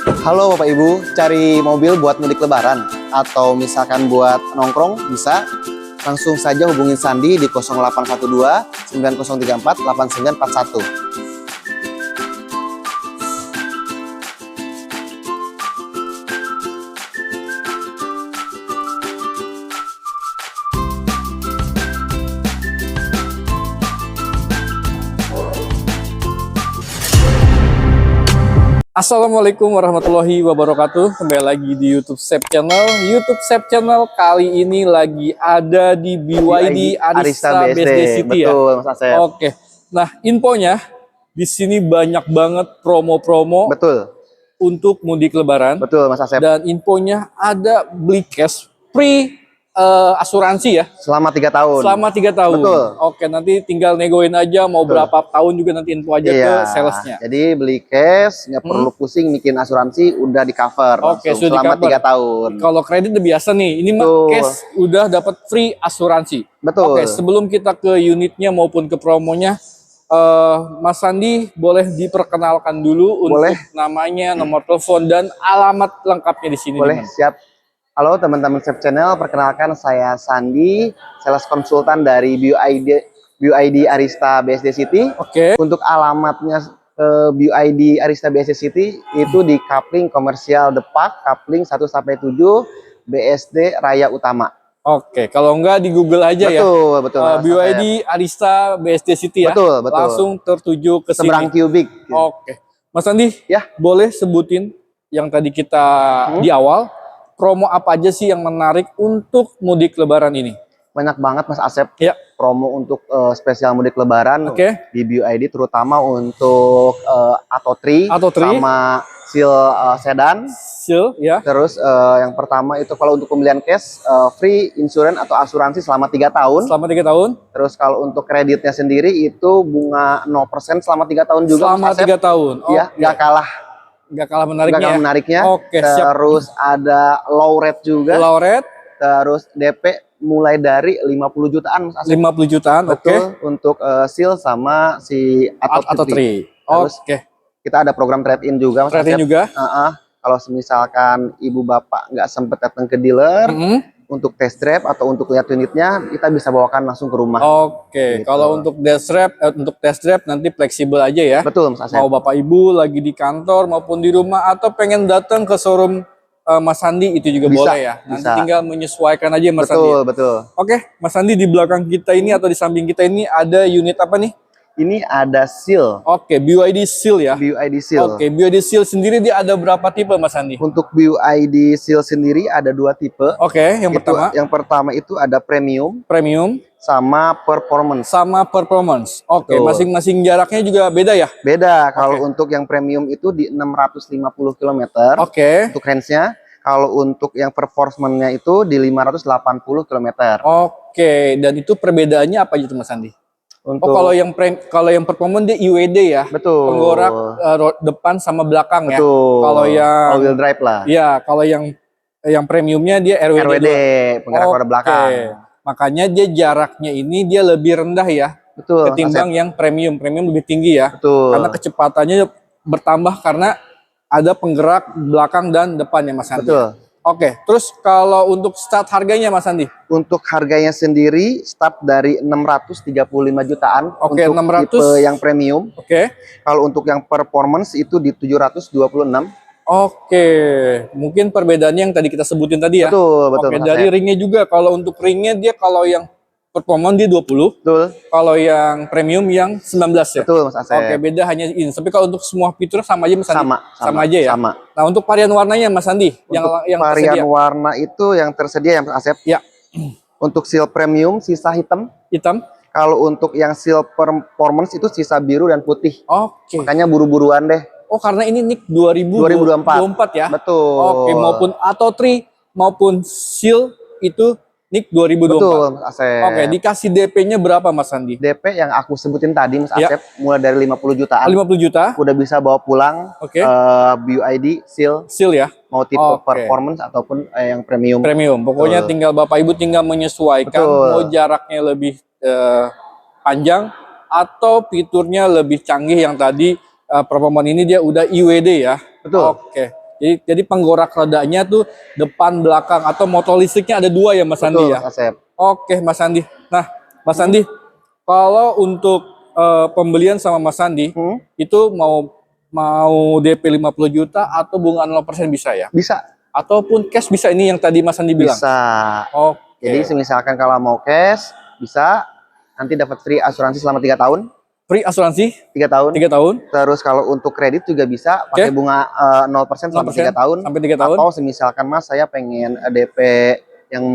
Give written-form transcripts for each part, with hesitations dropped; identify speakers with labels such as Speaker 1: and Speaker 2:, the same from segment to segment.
Speaker 1: Halo Bapak Ibu, cari mobil buat mudik lebaran atau misalkan buat nongkrong bisa langsung saja hubungin Sandi di 0812 9034 8941.
Speaker 2: Assalamualaikum warahmatullahi wabarakatuh. Kembali lagi di YouTube Sep Channel. YouTube Sep Channel kali ini lagi ada di BYD Arista BSD City.
Speaker 1: Betul, Mas Asep.
Speaker 2: Oke. Nah, infonya di sini banyak banget promo-promo
Speaker 1: Betul.
Speaker 2: untuk mudik lebaran.
Speaker 1: Betul, Mas Asep.
Speaker 2: Dan infonya ada beli cash free asuransi ya.
Speaker 1: Selama 3 tahun.
Speaker 2: Selama 3 tahun.
Speaker 1: Betul.
Speaker 2: Oke, nanti tinggal negoin aja mau berapa tahun juga nanti info aja ke salesnya.
Speaker 1: Jadi beli cash, nggak perlu pusing bikin asuransi, udah di cover.
Speaker 2: Oke, sudah
Speaker 1: selama 3 tahun.
Speaker 2: Kalau kredit udah biasa nih, ini mah cash udah dapat free asuransi.
Speaker 1: Betul.
Speaker 2: Oke, sebelum kita ke unitnya maupun ke promonya, Mas Sandi boleh diperkenalkan dulu untuk namanya, nomor telepon dan alamat lengkapnya di sini.
Speaker 1: Boleh, siap. Halo teman-teman Sep Channel, perkenalkan saya Sandi, sales konsultan dari BYD Arista BSD City.
Speaker 2: Oke.
Speaker 1: Untuk alamatnya BYD Arista BSD City itu di Kapling Komersial Depak, Kapling 1-7 BSD Raya Utama.
Speaker 2: Oke, kalau enggak di Google aja ya.
Speaker 1: Betul.
Speaker 2: BYD Arista BSD City ya.
Speaker 1: Betul.
Speaker 2: Langsung tertuju ke
Speaker 1: seberang
Speaker 2: sini.
Speaker 1: Cubic.
Speaker 2: Oke. Mas Sandi,
Speaker 1: ya,
Speaker 2: boleh sebutin yang tadi kita di awal, promo apa aja sih yang menarik untuk mudik lebaran ini?
Speaker 1: Banyak banget Mas Asep.
Speaker 2: Ya.
Speaker 1: Promo untuk spesial mudik lebaran di BYD, terutama untuk Atto 3 sama Seal Sedan.
Speaker 2: Seal ya.
Speaker 1: Terus yang pertama itu kalau untuk pembelian cash free insurance atau asuransi selama 3 tahun.
Speaker 2: Selama 3 tahun.
Speaker 1: Terus kalau untuk kreditnya sendiri itu bunga 0% selama 3 tahun juga.
Speaker 2: Selama 3 tahun.
Speaker 1: Iya, nggak kalah menariknya.
Speaker 2: Oke,
Speaker 1: terus ada low rate juga.
Speaker 2: Low rate.
Speaker 1: Terus DP mulai dari 50 jutaan Mas Asep.
Speaker 2: 50 jutaan, oke.
Speaker 1: Untuk Seal sama si Atto 3. Terus kita ada program trade-in juga Mas Asep.
Speaker 2: Trade-in juga.
Speaker 1: Kalau misalkan ibu bapak nggak sempet datang ke dealer untuk test drive atau untuk lihat unitnya, kita bisa bawakan langsung ke rumah.
Speaker 2: Oke, gitu. Kalau untuk test drive nanti fleksibel aja ya.
Speaker 1: Betul Mas Asep.
Speaker 2: Mau bapak ibu lagi di kantor maupun di rumah atau pengen datang ke showroom Mas Sandi itu juga boleh ya. Nanti tinggal menyesuaikan aja Mas Sandi.
Speaker 1: Betul.
Speaker 2: Oke, Mas Sandi, di belakang kita ini atau di samping kita ini ada unit apa nih?
Speaker 1: Ini ada Seal.
Speaker 2: Oke, BYD Seal ya.
Speaker 1: BYD Seal.
Speaker 2: Oke, BYD Seal sendiri dia ada berapa tipe Mas Sandi?
Speaker 1: Untuk BYD Seal sendiri ada 2 tipe.
Speaker 2: Oke, yang pertama
Speaker 1: itu ada premium.
Speaker 2: Premium
Speaker 1: sama performance.
Speaker 2: Oke, masing-masing jaraknya juga beda ya?
Speaker 1: Beda. Kalau untuk yang premium itu di 650 km. Untuk range-nya. Kalau untuk yang performance-nya itu di 580 km.
Speaker 2: Oke, dan itu perbedaannya apa itu Mas Sandi? Kalau yang performance dia IWD ya.
Speaker 1: Betul.
Speaker 2: Penggerak depan sama belakang ya.
Speaker 1: Kalau yang all wheel drive lah.
Speaker 2: Iya, kalau yang premiumnya dia RWD
Speaker 1: penggerak roda belakang.
Speaker 2: Makanya dia jaraknya ini dia lebih rendah ya.
Speaker 1: Betul.
Speaker 2: Ketimbang yang premium lebih tinggi ya.
Speaker 1: Betul.
Speaker 2: Karena kecepatannya bertambah karena ada penggerak belakang dan depannya Mas Sandi.
Speaker 1: Betul.
Speaker 2: Oke, terus kalau untuk start harganya Mas Sandi?
Speaker 1: Untuk harganya sendiri start dari 635 jutaan.
Speaker 2: Oke,
Speaker 1: untuk
Speaker 2: 600
Speaker 1: tipe yang premium.
Speaker 2: Oke.
Speaker 1: Kalau untuk yang performance itu di 726.
Speaker 2: Oke, mungkin perbedaannya yang tadi kita sebutin tadi ya.
Speaker 1: Betul.
Speaker 2: Oke, dari ringnya juga. Kalau untuk ringnya dia kalau yang performance dia 20.
Speaker 1: Betul.
Speaker 2: Kalau yang premium yang 19 ya.
Speaker 1: Betul Mas Asep.
Speaker 2: Oke, beda hanya ini. Tapi kalau untuk semua fitur sama aja Mas Sandi. Sama aja ya.
Speaker 1: Sama.
Speaker 2: Nah, untuk varian warnanya Mas Sandi
Speaker 1: yang varian tersedia. Warna itu yang tersedia ya Mas Asep.
Speaker 2: Ya.
Speaker 1: Untuk Seal premium sisa hitam. Kalau untuk yang Seal performance itu sisa biru dan putih.
Speaker 2: Oke.
Speaker 1: Makanya buru-buruan deh.
Speaker 2: Oh, karena ini NIK 2024 ya.
Speaker 1: Betul.
Speaker 2: Oke, maupun Atto 3 maupun Seal itu NIK 2024.
Speaker 1: Betul, Mas Asep.
Speaker 2: Oke, dikasih DP-nya berapa Mas Sandi?
Speaker 1: DP yang aku sebutin tadi Mas Asep, mulai dari 50 jutaan.
Speaker 2: 50 juta.
Speaker 1: Udah bisa bawa pulang. BYD Seal.
Speaker 2: Seal ya.
Speaker 1: Mau tipe performance ataupun yang premium.
Speaker 2: Pokoknya tinggal Bapak Ibu tinggal menyesuaikan. Mau jaraknya lebih panjang atau fiturnya lebih canggih yang tadi performance ini dia udah IWD ya.
Speaker 1: Betul.
Speaker 2: Oke. Jadi penggerak rodanya tuh depan belakang atau motor listriknya ada 2 ya Mas Andi
Speaker 1: Betul,
Speaker 2: ya.
Speaker 1: Mas Asep.
Speaker 2: Oke Mas Andi. Nah Mas Andi, kalau untuk pembelian sama Mas Andi itu mau DP 50 juta atau bunga 0% bisa ya?
Speaker 1: Bisa.
Speaker 2: Ataupun cash bisa, ini yang tadi Mas Andi bilang.
Speaker 1: Bisa.
Speaker 2: Oke.
Speaker 1: Jadi misalkan kalau mau cash bisa, nanti dapat free asuransi selama 3 tahun.
Speaker 2: Free asuransi
Speaker 1: 3 tahun.
Speaker 2: 3 tahun.
Speaker 1: Terus kalau untuk kredit juga bisa pakai bunga 0% selama 3 tahun.
Speaker 2: Sampai 3 tahun.
Speaker 1: Atau misalkan Mas saya pengen DP yang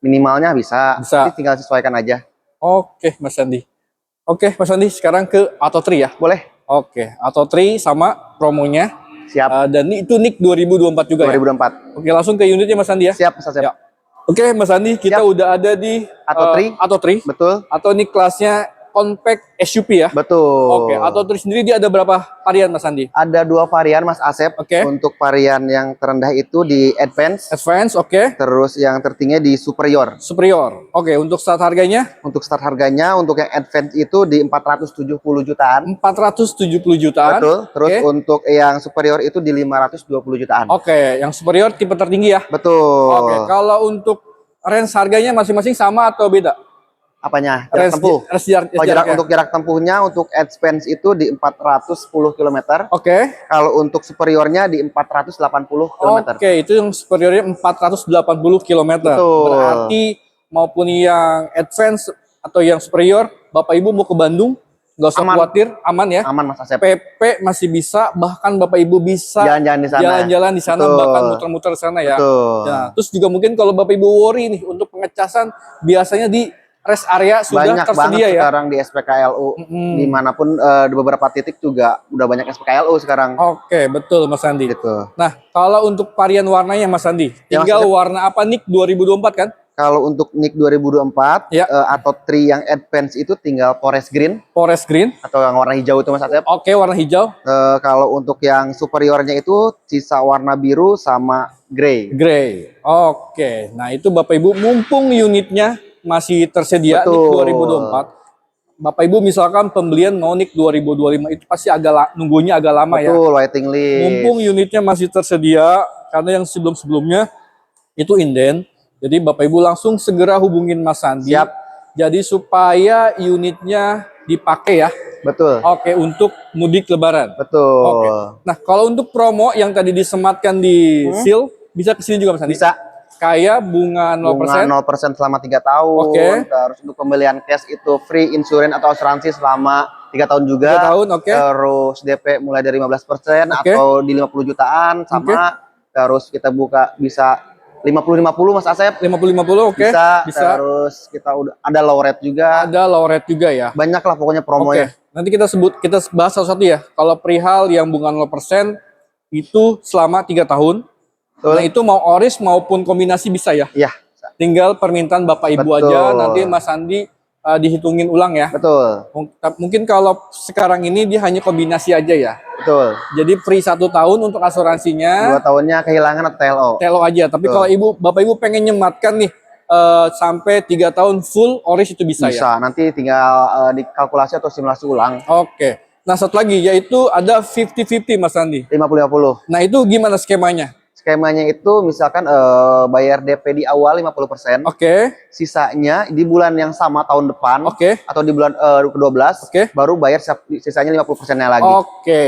Speaker 1: minimalnya bisa.
Speaker 2: Bisa.
Speaker 1: Nanti tinggal sesuaikan aja.
Speaker 2: Oke Mas Andi. Oke Mas Andi, sekarang ke Auto3 ya.
Speaker 1: Boleh.
Speaker 2: Oke, Auto3 sama promonya.
Speaker 1: Siap.
Speaker 2: Dan itu NIK 2024 juga
Speaker 1: 2024.
Speaker 2: ya. Oke, langsung ke unitnya Mas Andi ya.
Speaker 1: Siap, Mas Asep.
Speaker 2: Ya. Oke Mas Andi, kita udah ada di Auto3.
Speaker 1: Betul.
Speaker 2: Atau ini kelasnya compact SUV ya.
Speaker 1: Betul.
Speaker 2: Oke, Auto3 sendiri dia ada berapa varian Mas Andi?
Speaker 1: Ada 2 varian Mas Asep.
Speaker 2: Oke.
Speaker 1: Untuk varian yang terendah itu di Advance.
Speaker 2: Advance, oke.
Speaker 1: Terus yang tertingginya di Superior.
Speaker 2: Superior. Oke, untuk start harganya?
Speaker 1: Untuk start harganya untuk yang Advance itu di 470 jutaan.
Speaker 2: 470 jutaan.
Speaker 1: Betul. Terus untuk yang Superior itu di 520 jutaan.
Speaker 2: Oke, yang Superior tipe tertinggi ya.
Speaker 1: Betul.
Speaker 2: Oke, kalau untuk range harganya masing-masing sama atau beda?
Speaker 1: Apanya? Jarak tempuh. Untuk jarak tempuhnya untuk Advance itu di 410 km.
Speaker 2: Oke.
Speaker 1: Kalau untuk superiornya di 480 km.
Speaker 2: Oke, itu yang superiornya 480 km.
Speaker 1: Betul.
Speaker 2: Berarti maupun yang Advance atau yang superior, Bapak Ibu mau ke Bandung, nggak usah khawatir, aman ya.
Speaker 1: Aman Mas Asep.
Speaker 2: PP masih bisa, bahkan Bapak Ibu bisa
Speaker 1: jalan-jalan
Speaker 2: di sana, bahkan muter-muter di sana ya.
Speaker 1: Betul.
Speaker 2: Nah, terus juga mungkin kalau Bapak Ibu worry nih untuk pengecasan, biasanya di rest area sudah
Speaker 1: banyak
Speaker 2: tersedia
Speaker 1: banget
Speaker 2: ya.
Speaker 1: Sekarang di SPKLU dimanapun di beberapa titik juga udah banyak SPKLU sekarang.
Speaker 2: Oke, betul Mas Andi.
Speaker 1: Gitu.
Speaker 2: Nah, kalau untuk varian warnanya Mas Andi, tinggal warna apa NIK 2024 kan?
Speaker 1: Kalau untuk NIK 2024 atau Tri yang Advance itu tinggal forest green.
Speaker 2: Forest green
Speaker 1: atau yang warna hijau itu Mas Asep.
Speaker 2: Oke, warna hijau.
Speaker 1: Kalau untuk yang superiornya itu sisa warna biru sama grey.
Speaker 2: Grey. Oke. Nah, itu Bapak Ibu mumpung unitnya masih tersedia NIK 2024. Bapak Ibu misalkan pembelian mau NIK 2025 itu pasti nunggunya agak lama.
Speaker 1: Betul, ya. Betul, waiting list.
Speaker 2: Mumpung unitnya masih tersedia, karena yang sebelum-sebelumnya itu inden. Jadi Bapak Ibu langsung segera hubungin Mas Andi.
Speaker 1: Siap.
Speaker 2: Jadi supaya unitnya dipakai ya.
Speaker 1: Betul.
Speaker 2: Oke, untuk mudik lebaran.
Speaker 1: Betul.
Speaker 2: Oke. Nah, kalau untuk promo yang tadi disematkan di seal, bisa ke sini juga Mas Andi?
Speaker 1: Bisa.
Speaker 2: Kayak bunga 0%.
Speaker 1: Bunga 0% selama 3 tahun.
Speaker 2: Oke.
Speaker 1: Terus untuk pembelian cash itu free insurance atau asuransi selama 3 tahun juga.
Speaker 2: 3 tahun, oke.
Speaker 1: Terus DP mulai dari 15% atau di 50 jutaan sama. Terus kita buka bisa 50-50 Mas Asep.
Speaker 2: 50-50, oke.
Speaker 1: Bisa. Terus kita udah ada low rate juga.
Speaker 2: Ada low rate juga ya.
Speaker 1: Banyak lah pokoknya promonya.
Speaker 2: Nanti kita bahas satu-satu ya. Kalau perihal yang bunga 0% itu selama 3 tahun.
Speaker 1: Betul.
Speaker 2: Nah, itu mau oris maupun kombinasi bisa ya?
Speaker 1: Iya.
Speaker 2: Tinggal permintaan Bapak Ibu aja, nanti Mas Andi dihitungin ulang ya.
Speaker 1: Betul.
Speaker 2: Mungkin kalau sekarang ini dia hanya kombinasi aja ya.
Speaker 1: Betul.
Speaker 2: Jadi free 1 tahun untuk asuransinya.
Speaker 1: 2 tahunnya kehilangan atau TLO.
Speaker 2: TLO aja. Tapi kalau Bapak Ibu pengen nyematkan nih sampai 3 tahun full oris itu bisa ya?
Speaker 1: Bisa, nanti tinggal dikalkulasi atau simulasi ulang.
Speaker 2: Oke. Nah, satu lagi yaitu ada 50-50 Mas Andi.
Speaker 1: 50-50.
Speaker 2: Nah, itu gimana skemanya?
Speaker 1: Skemanya itu misalkan bayar DP di awal 50%.
Speaker 2: Oke.
Speaker 1: Sisanya di bulan yang sama tahun depan.
Speaker 2: Oke.
Speaker 1: Atau di bulan ke-12.
Speaker 2: Oke.
Speaker 1: Baru bayar sisanya 50%-nya lagi.
Speaker 2: Oke.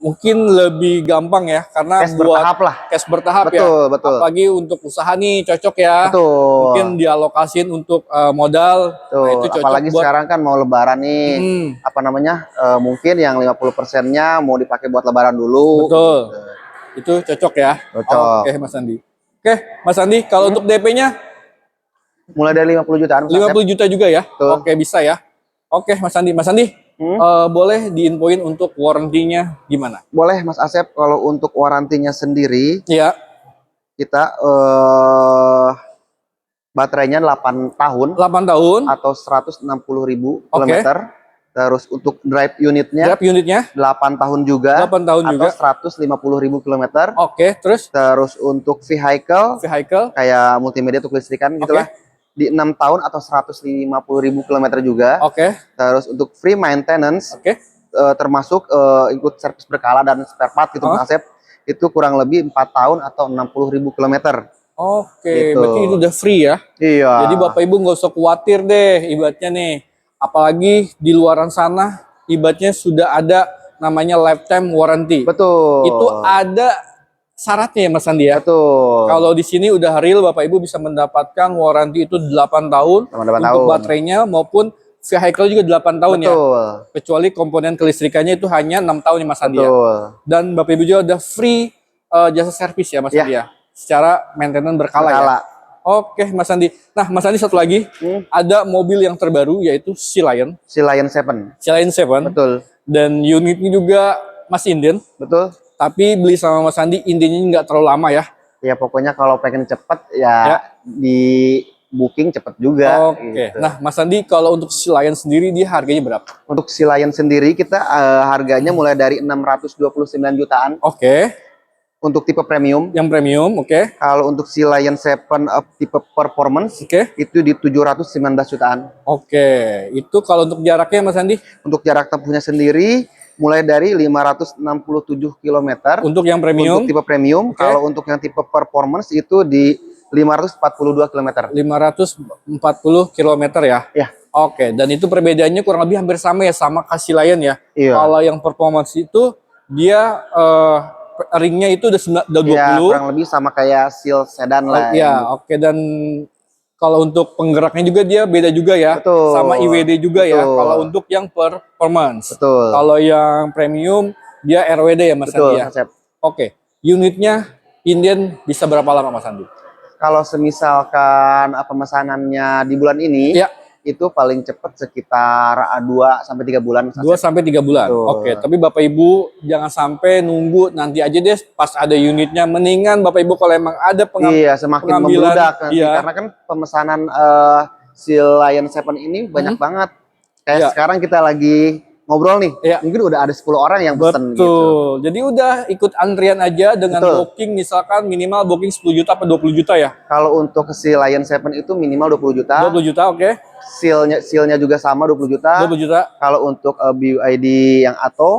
Speaker 2: Mungkin lebih gampang ya karena
Speaker 1: cash bertahap lah.
Speaker 2: Cash bertahap ya.
Speaker 1: Betul.
Speaker 2: Apalagi untuk usaha nih cocok ya.
Speaker 1: Betul.
Speaker 2: Mungkin dialokasin untuk modal.
Speaker 1: Nah,
Speaker 2: itu cocok
Speaker 1: apalagi sekarang kan mau lebaran nih. Apa namanya? Mungkin yang 50%-nya mau dipakai buat lebaran dulu.
Speaker 2: Betul. Itu cocok ya.
Speaker 1: Cocok.
Speaker 2: Oke, Mas Andi. Oke, Mas Andi, kalau untuk DP-nya
Speaker 1: mulai dari 50 jutaan.
Speaker 2: 50 juta juga ya.
Speaker 1: Betul.
Speaker 2: Oke, bisa ya. Oke, Mas Andi. Mas Andi, boleh diinfoin untuk warrantinya gimana?
Speaker 1: Boleh, Mas Asep. Kalau untuk warantinya sendiri,
Speaker 2: ya,
Speaker 1: kita baterainya 8 tahun.
Speaker 2: 8 tahun
Speaker 1: atau 160.000 kilometer. Terus untuk drive unitnya 8 tahun juga.
Speaker 2: 8 tahun
Speaker 1: atau 150.000 kilometer.
Speaker 2: Oke, terus
Speaker 1: untuk vehicle kayak multimedia untuk listrikan gitulah. Di 6 tahun atau 150.000 kilometer juga.
Speaker 2: Oke.
Speaker 1: Terus untuk free maintenance, termasuk ikut servis berkala dan spare part gitu Mas Asep, itu kurang lebih 4 tahun atau 60.000 kilometer.
Speaker 2: Oke,
Speaker 1: Gitu.
Speaker 2: berarti itu udah free ya.
Speaker 1: Iya.
Speaker 2: Jadi Bapak Ibu nggak usah khawatir deh ibaratnya nih. Apalagi di luaran sana ibaratnya sudah ada namanya lifetime warranty.
Speaker 1: Betul.
Speaker 2: Itu ada syaratnya ya Mas Andi ya.
Speaker 1: Betul.
Speaker 2: Kalau di sini udah real Bapak Ibu bisa mendapatkan warranty itu 8 tahun
Speaker 1: Selama 8
Speaker 2: untuk
Speaker 1: tahun.
Speaker 2: baterainya maupun vehicle juga 8 tahun ya.
Speaker 1: Betul.
Speaker 2: Kecuali komponen kelistrikannya itu hanya 6 tahun ya Mas Andi ya.
Speaker 1: Betul.
Speaker 2: Dan Bapak Ibu juga ada free jasa servis ya Mas
Speaker 1: Ya.
Speaker 2: Andi ya. Secara maintenance berkala ya.
Speaker 1: Berkala.
Speaker 2: Oke Mas Andi. Nah Mas Andi satu lagi. Ada mobil yang terbaru yaitu Sea Lion.
Speaker 1: Sea Lion 7.
Speaker 2: Sea Lion 7.
Speaker 1: Betul.
Speaker 2: Dan unitnya juga masih inden.
Speaker 1: Betul.
Speaker 2: Tapi beli sama Mas Andi intinya nggak terlalu lama ya.
Speaker 1: Ya pokoknya kalau pengen cepet ya, di booking cepet juga.
Speaker 2: Oke.
Speaker 1: Gitu.
Speaker 2: Nah Mas Andi kalau untuk Sea Lion sendiri dia harganya berapa?
Speaker 1: Untuk Sea Lion sendiri kita harganya mulai dari 629 jutaan
Speaker 2: Oke.
Speaker 1: untuk tipe premium.
Speaker 2: Yang premium, oke.
Speaker 1: Kalau untuk Sea Lion 7 tipe performance
Speaker 2: Oke.
Speaker 1: itu di 719 jutaan.
Speaker 2: Oke. Itu kalau untuk jaraknya Mas Andi?
Speaker 1: Untuk jarak tempuhnya sendiri mulai dari 567 km.
Speaker 2: Untuk yang premium?
Speaker 1: Untuk tipe premium.
Speaker 2: Oke.
Speaker 1: Kalau untuk yang tipe performance itu di 542 km.
Speaker 2: 540 km ya?
Speaker 1: Ya.
Speaker 2: Oke. Dan itu perbedaannya kurang lebih hampir sama ya sama Sea Lion ya?
Speaker 1: Iya.
Speaker 2: Kalau yang performance itu dia ringnya itu udah 20.
Speaker 1: Ya, kurang lebih sama kayak Seal sedan lah.
Speaker 2: Ya, oke. Dan kalau untuk penggeraknya juga dia beda juga ya.
Speaker 1: Betul.
Speaker 2: Sama IWD juga ya.
Speaker 1: Betul.
Speaker 2: Kalau untuk yang performance.
Speaker 1: Betul.
Speaker 2: Kalau yang premium dia RWD ya Mas
Speaker 1: Betul,
Speaker 2: Andi ya.
Speaker 1: Asep.
Speaker 2: Oke. Unitnya Indian bisa berapa lama Mas Andi?
Speaker 1: Kalau semisalkan pemesanannya di bulan ini,
Speaker 2: Ya.
Speaker 1: itu paling cepat sekitar 2 sampai 3 bulan.
Speaker 2: 2 sampai 3 bulan.
Speaker 1: Betul.
Speaker 2: Oke, tapi Bapak Ibu jangan sampai nunggu nanti aja deh pas ada unitnya. Mendingan Bapak Ibu kalau emang ada
Speaker 1: Iya, semakin
Speaker 2: pengambilan,
Speaker 1: membludak nanti.
Speaker 2: iya.
Speaker 1: Karena kan pemesanan Sea Lion 7 ini banyak banget. Kayak
Speaker 2: Iya.
Speaker 1: sekarang kita lagi ngobrol nih,
Speaker 2: Iya.
Speaker 1: mungkin udah ada 10 orang yang pesen gitu.
Speaker 2: Betul. Jadi udah ikut antrian aja dengan
Speaker 1: Betul.
Speaker 2: booking misalkan minimal booking 10 juta atau 20 juta ya.
Speaker 1: Kalau untuk Sea Lion 7 itu minimal 20 juta.
Speaker 2: 20 juta, oke.
Speaker 1: Seal-nya juga sama 20 juta.
Speaker 2: 20 juta
Speaker 1: Kalau untuk BYD yang
Speaker 2: atau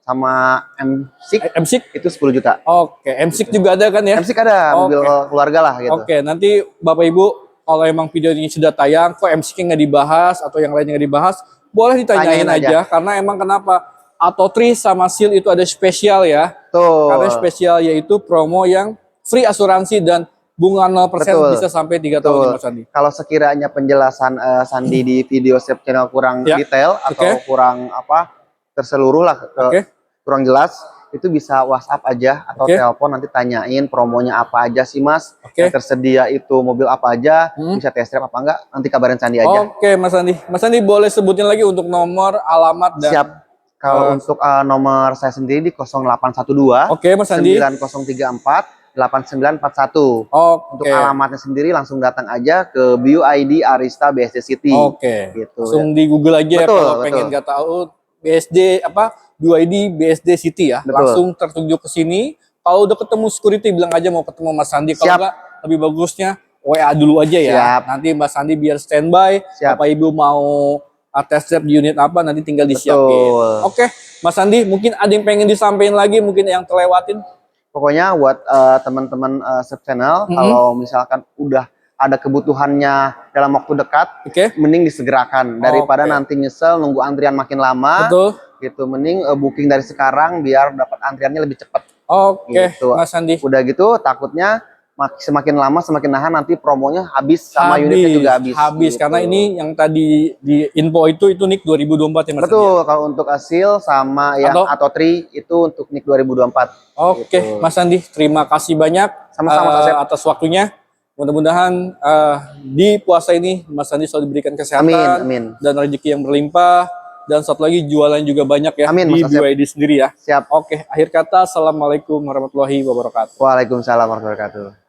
Speaker 1: sama M6
Speaker 2: M6.
Speaker 1: itu 10 juta.
Speaker 2: Oke, M6 juga ada kan ya?
Speaker 1: M6 ada mobil
Speaker 2: Oke.
Speaker 1: keluarga lah gitu.
Speaker 2: Oke, nanti Bapak Ibu kalau emang video ini sudah tayang kok M6 nggak dibahas atau yang lainnya nggak dibahas, boleh ditanyain
Speaker 1: Tanyain
Speaker 2: aja. Karena emang kenapa Auto3 sama Seal itu ada spesial ya.
Speaker 1: Tuh.
Speaker 2: Karena spesial yaitu promo yang free asuransi dan bunga 0%
Speaker 1: Betul.
Speaker 2: bisa sampai 3 tahun
Speaker 1: Betul.
Speaker 2: Mas Andi.
Speaker 1: Kalau sekiranya penjelasan Sandi di video Sep channel kurang
Speaker 2: Ya.
Speaker 1: detail atau
Speaker 2: Oke.
Speaker 1: kurang terseluruh lah,
Speaker 2: Oke.
Speaker 1: kurang jelas, itu bisa WhatsApp aja atau
Speaker 2: Oke.
Speaker 1: telepon nanti tanyain promonya apa aja sih Mas,
Speaker 2: Oke.
Speaker 1: yang tersedia itu mobil apa aja, bisa test drive apa enggak, nanti kabarin Sandi aja.
Speaker 2: Oke, Mas Andi. Mas Andi boleh sebutin lagi untuk nomor, alamat dan
Speaker 1: Siap. Kalau untuk nomor saya sendiri di 0812
Speaker 2: Oke, Mas Andi.
Speaker 1: 9034 8941. Untuk
Speaker 2: Oke.
Speaker 1: alamatnya sendiri langsung datang aja ke BYD Arista BSD City.
Speaker 2: Oke.
Speaker 1: Gitu.
Speaker 2: Langsung di Google aja ya
Speaker 1: Betul,
Speaker 2: kalau
Speaker 1: betul.
Speaker 2: pengen nggak tahu BSD BYD BSD City ya.
Speaker 1: Betul.
Speaker 2: Langsung tertunjuk ke sini. Kalau udah ketemu security bilang aja mau ketemu Mas Sandi. Kalau
Speaker 1: Siap.
Speaker 2: enggak lebih bagusnya WA dulu aja ya.
Speaker 1: Siap.
Speaker 2: Nanti Mas Sandi biar standby.
Speaker 1: Siap.
Speaker 2: Bapak Ibu mau test drive di unit apa nanti tinggal disiapin.
Speaker 1: Betul.
Speaker 2: Oke, Mas Sandi mungkin ada yang pengen disampaikan lagi mungkin yang terlewatin.
Speaker 1: Pokoknya buat teman-teman Sep channel, kalau misalkan udah ada kebutuhannya dalam waktu dekat,
Speaker 2: Oke.
Speaker 1: mending disegerakan daripada
Speaker 2: Oke.
Speaker 1: nanti nyesel nunggu antrian makin lama.
Speaker 2: Betul.
Speaker 1: Gitu, mending booking dari sekarang biar dapat antriannya lebih cepat.
Speaker 2: Oke,
Speaker 1: Gitu.
Speaker 2: Mas Sandi.
Speaker 1: Udah gitu takutnya semakin lama semakin nahan nanti promonya habis sama unitnya juga habis. Gitu.
Speaker 2: Karena ini yang tadi di info itu NIK 2024 ya Mas.
Speaker 1: Betul, kalau untuk Seal sama yang Auto3 itu untuk NIK 2024.
Speaker 2: Oke,
Speaker 1: Gitu.
Speaker 2: Mas Andi, terima kasih banyak
Speaker 1: Sama-sama, Kak Sep.
Speaker 2: atas waktunya. Mudah-mudahan di puasa ini Mas Andi selalu diberikan kesehatan
Speaker 1: Amin.
Speaker 2: dan rezeki yang berlimpah. Dan satu lagi jualan juga banyak ya
Speaker 1: Amin,
Speaker 2: di
Speaker 1: Mas Asep.
Speaker 2: BYD sendiri ya.
Speaker 1: Siap.
Speaker 2: Oke, akhir kata, assalamualaikum warahmatullahi wabarakatuh.
Speaker 1: Waalaikumsalam warahmatullahi wabarakatuh.